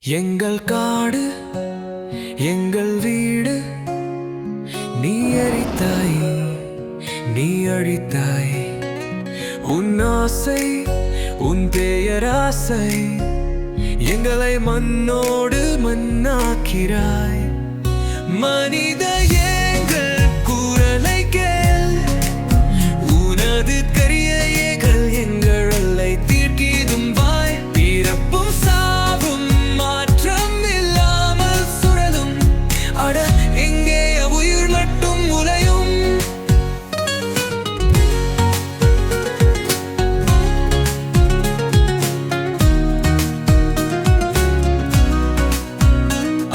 எங்கள் காடு எங்கள் வீடு நீ எரித்தாய் நீ அழித்தாய் உன் ஆசை உன் பேராசை எங்களை மண்ணோடு மண்ணாக்கிறாய் மனித எங்கள் குரலை கேள் உனது கரியைகள் எங்களை தீர்க்கிதும் வாய் பிறப்பும் சாவும் மாற்றம் இல்லாமல் சுழலும் அட எங்கே உயிர் மட்டும் உலையும்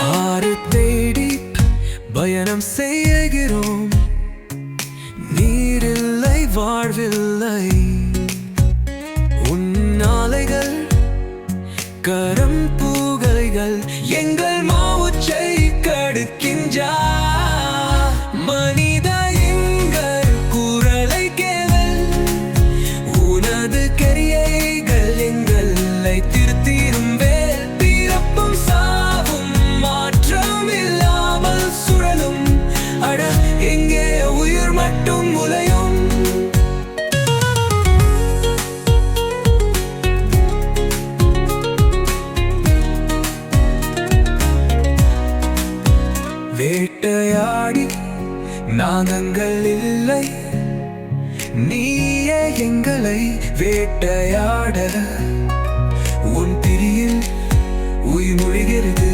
ஆறு தேடி பயணம் செய்கிறோம் நீரில்லை வாழ்வில்லை உன்னாலைகள் கரம் பூகலைகள் எங்கள் மாவுச்சை கடுக்கின்றா மனித எங்கள் குரலை கேவல் உனது கரியைகள் எங்களை திருத்திரும் வேல் பிறப்பும் சாவும் மாற்றம் இல்லாமல் சுழலும் அட எங்கே உயிர் மட்டும் உலையும் வேட்டையாடி நாகங்கள் இல்லை நீயே எங்களை வேட்டையாட உன் பிரியில் உயிர் மொழிகிறது